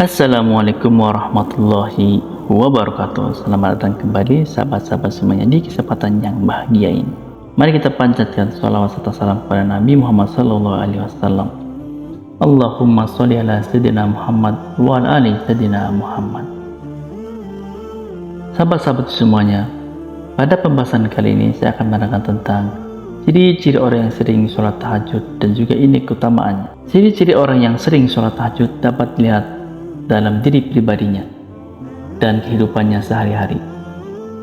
Assalamualaikum warahmatullahi wabarakatuh. Selamat datang kembali sahabat-sahabat semuanya di kesempatan yang bahagia ini. Mari kita panjatkan salawat serta salam kepada Nabi Muhammad SAW. Allahumma sholli ala sayyidina Muhammad wa ala ali sayyidina Muhammad. Sahabat-sahabat semuanya, pada pembahasan kali ini saya akan menerangkan tentang ciri-ciri orang yang sering sholat tahajud dan juga ini keutamaannya. Ciri-ciri orang yang sering sholat tahajud dapat dilihat dalam diri pribadinya dan kehidupannya sehari-hari.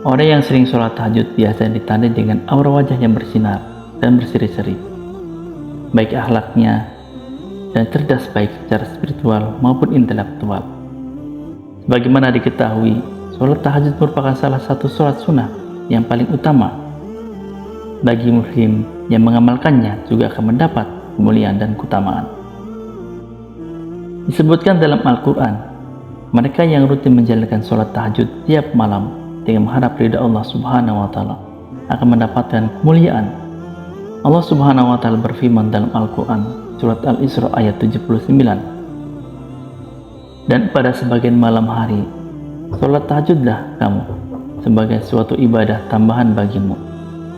Orang yang sering sholat tahajud biasanya ditandai dengan aura wajah yang bersinar dan berseri-seri, baik akhlaknya dan cerdas baik secara spiritual maupun intelektual. Sebagaimana diketahui, sholat tahajud merupakan salah satu sholat sunnah yang paling utama. Bagi muslim yang mengamalkannya juga akan mendapat kemuliaan dan keutamaan. Disebutkan dalam Al-Quran, mereka yang rutin menjalankan sholat tahajud tiap malam dengan mengharap ridha Allah Subhanahu wa Ta'ala akan mendapatkan kemuliaan. Allah Subhanahu wa Ta'ala berfirman dalam Al-Quran, surat Al-Isra ayat 79, dan pada sebagian malam hari, sholat tahajudlah kamu sebagai suatu ibadah tambahan bagimu.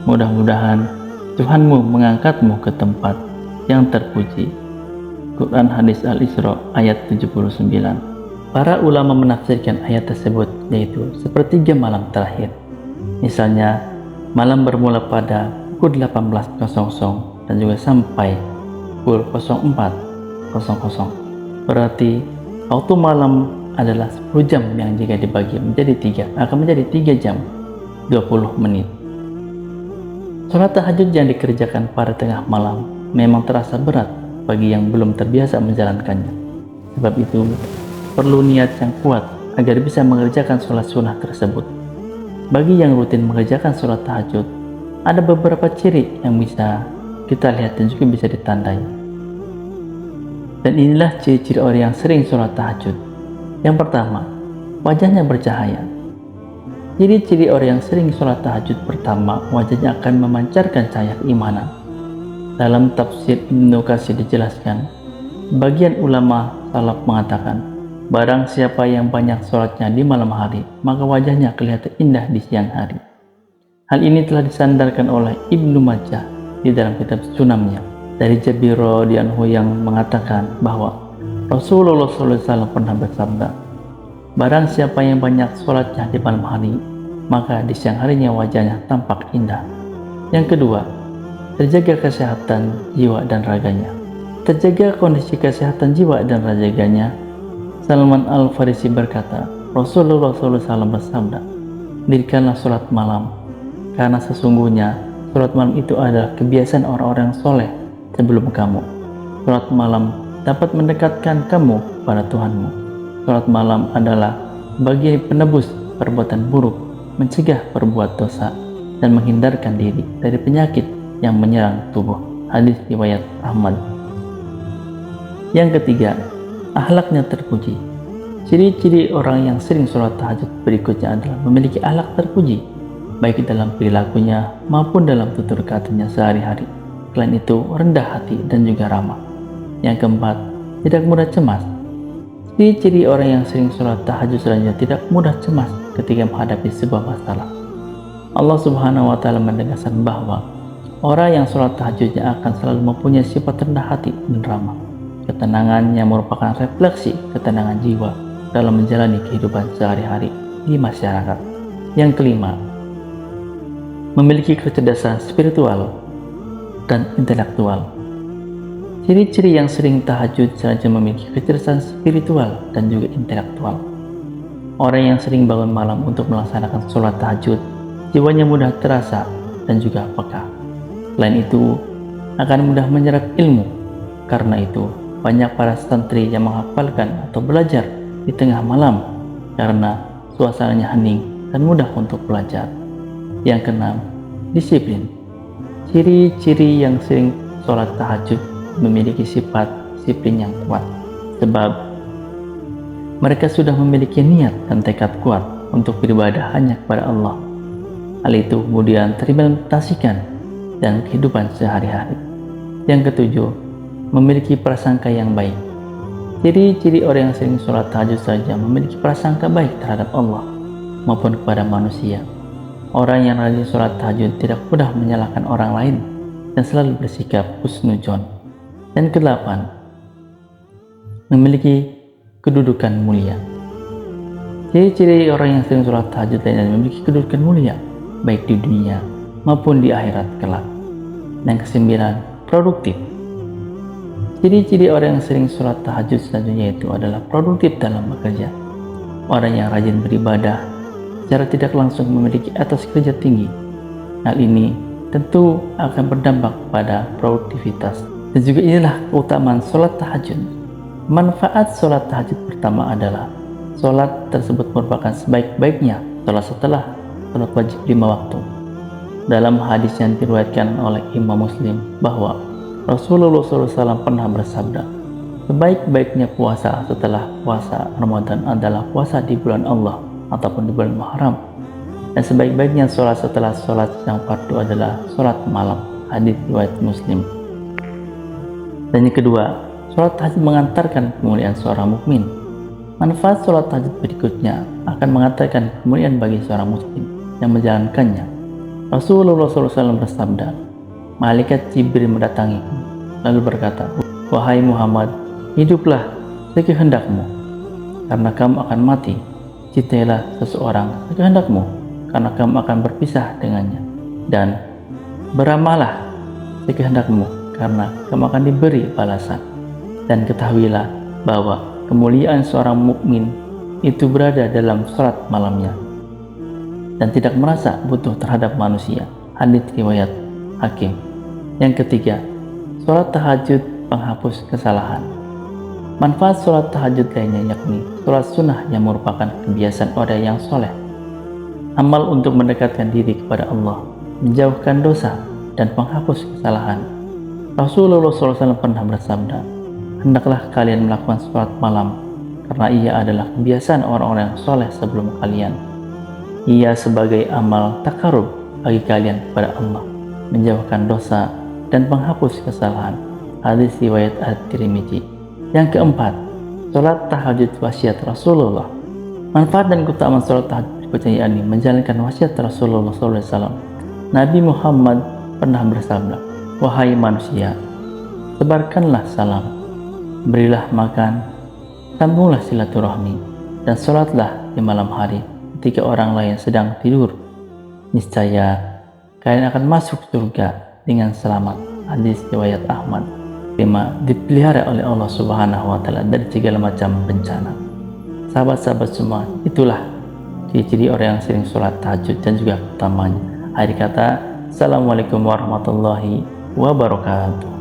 Mudah-mudahan Tuhanmu mengangkatmu ke tempat yang terpuji. Quran Hadis Al-Isra ayat 79. Para ulama menafsirkan ayat tersebut yaitu sepertiga malam terakhir. Misalnya, malam bermula pada pukul 18.00 dan juga sampai pukul 04.00. Berarti waktu malam adalah 10 jam yang jika dibagi menjadi 3 akan menjadi 3 jam 20 menit. Sholat tahajud yang dikerjakan pada tengah malam memang terasa berat bagi yang belum terbiasa menjalankannya. Sebab itu, perlu niat yang kuat agar bisa mengerjakan sholat sunnah tersebut. Bagi yang rutin mengerjakan sholat tahajud, ada beberapa ciri yang bisa kita lihat dan juga bisa ditandai. Dan inilah ciri-ciri orang yang sering sholat tahajud. Yang pertama, wajahnya bercahaya. Ciri-ciri orang yang sering sholat tahajud pertama, wajahnya akan memancarkan cahaya keimanan. Dalam tafsir Ibnu Katsir dijelaskan, bagian ulama salaf mengatakan, barang siapa yang banyak sholatnya di malam hari, maka wajahnya kelihatan indah di siang hari. Hal ini telah disandarkan oleh Ibnu Majah di dalam kitab Sunamnya dari Jabir radhiyallahu yang mengatakan bahwa Rasulullah SAW pernah bersabda, barang siapa yang banyak sholatnya di malam hari, maka di siang harinya wajahnya tampak indah. Yang kedua, terjaga kesehatan jiwa dan raganya. Terjaga kondisi kesehatan jiwa dan raganya. Salman Al-Farisi berkata, Rasulullah SAW bersabda, dirikanlah sholat malam, karena sesungguhnya sholat malam itu adalah kebiasaan orang-orang soleh sebelum kamu. Sholat malam dapat mendekatkan kamu pada Tuhanmu. Sholat malam adalah bagian penebus perbuatan buruk, mencegah perbuat dosa, dan menghindarkan diri dari penyakit yang menyerang tubuh. Hadis riwayat Ahmad. Yang ketiga, akhlaknya terpuji. Ciri-ciri orang yang sering sholat tahajud berikutnya adalah memiliki akhlak terpuji, baik dalam perilakunya maupun dalam tutur katanya sehari-hari. Selain itu, rendah hati dan juga ramah. Yang keempat, tidak mudah cemas. Ciri-ciri orang yang sering sholat tahajud selanjutnya tidak mudah cemas ketika menghadapi sebuah masalah. Allah Subhanahu wa Ta'ala menegaskan bahwa orang yang sholat tahajudnya akan selalu mempunyai sifat rendah hati dan ramah. Ketenangan yang merupakan refleksi ketenangan jiwa dalam menjalani kehidupan sehari-hari di masyarakat. Yang kelima, memiliki kecerdasan spiritual dan intelektual. Ciri-ciri yang sering tahajud selanjutnya memiliki kecerdasan spiritual dan juga intelektual. Orang yang sering bangun malam untuk melaksanakan sholat tahajud, jiwanya mudah terasa dan juga peka. Selain itu, akan mudah menyerap ilmu. Karena itu, banyak para santri yang menghafalkan atau belajar di tengah malam karena suasananya hening dan mudah untuk belajar. Yang keenam, disiplin. Ciri-ciri yang sering sholat tahajud memiliki sifat disiplin yang kuat. Sebab mereka sudah memiliki niat dan tekad kuat untuk beribadah hanya kepada Allah. Hal itu kemudian terimplementasikan dan kehidupan sehari-hari. Yang ketujuh, memiliki prasangka yang baik. Ciri-ciri orang yang sering sholat tahajud saja memiliki prasangka baik terhadap Allah maupun kepada manusia. Orang yang rajin sholat tahajud tidak mudah menyalahkan orang lain dan selalu bersikap husnuzon. Dan kedelapan, memiliki kedudukan mulia. Ciri-ciri orang yang sering sholat tahajud lainnya memiliki kedudukan mulia baik di dunia maupun di akhirat kelak. Yang kesembilan, produktif. Ciri-ciri orang yang sering sholat tahajud selanjutnya itu adalah produktif dalam bekerja. Orang yang rajin beribadah secara tidak langsung memiliki etos kerja tinggi. Hal ini tentu akan berdampak pada produktivitas. Dan juga inilah keutamaan sholat tahajud. Manfaat sholat tahajud pertama adalah sholat tersebut merupakan sebaik-baiknya sholat setelah sholat wajib 5 waktu. Dalam hadis yang diriwayatkan oleh Imam Muslim bahwa Rasulullah SAW pernah bersabda, sebaik-baiknya puasa setelah puasa Ramadan adalah puasa di bulan Allah ataupun di bulan Muharram, dan sebaik-baiknya sholat setelah sholat yang fardu adalah sholat malam. Hadis riwayat Muslim. Dan yang kedua, sholat tahajud mengantarkan kemuliaan seorang mukmin. Manfaat sholat tahajud berikutnya akan mengantarkan kemuliaan bagi seorang muslim yang menjalankannya. Rasulullah SAW bersabda, malaikat Jibril mendatangiku lalu berkata, wahai Muhammad, hiduplah sekehendakmu karena kamu akan mati. Cintailah seseorang sekehendakmu karena kamu akan berpisah dengannya, dan beramallah sekehendakmu karena kamu akan diberi balasan. Dan ketahuilah bahwa kemuliaan seorang mukmin itu berada dalam sholat malamnya dan tidak merasa butuh terhadap manusia. Hadits riwayat Hakim. Yang ketiga, sholat tahajud penghapus kesalahan. Manfaat sholat tahajud lainnya yakni sholat sunnah yang merupakan kebiasaan orang yang soleh, amal untuk mendekatkan diri kepada Allah, menjauhkan dosa, dan penghapus kesalahan. Rasulullah SAW pernah bersabda, hendaklah kalian melakukan sholat malam karena ia adalah kebiasaan orang-orang yang soleh sebelum kalian. Ia sebagai amal takarub bagi kalian kepada Allah, menjauhkan dosa dan penghapus kesalahan. Hadis riwayat At-Tirmidzi. Yang keempat, sholat tahajud wasiat Rasulullah. Manfaat dan keutamaan sholat tahajud berikutnya yakni menjalankan wasiat Rasulullah SAW. Nabi Muhammad pernah bersabda, wahai manusia, sebarkanlah salam, berilah makan, sambunglah silaturahmi, dan sholatlah di malam hari ketika orang lain sedang tidur. Niscaya kalian akan masuk surga dengan selamat. Hadis riwayat Ahmad. 5. Dipelihara oleh Allah Subhanahu wa Ta'ala dari segala macam bencana. Sahabat-sahabat semua, itulah ciri-ciri orang yang sering sholat tahajud dan juga utamanya. Akhir kata, Assalamualaikum warahmatullahi wabarakatuh.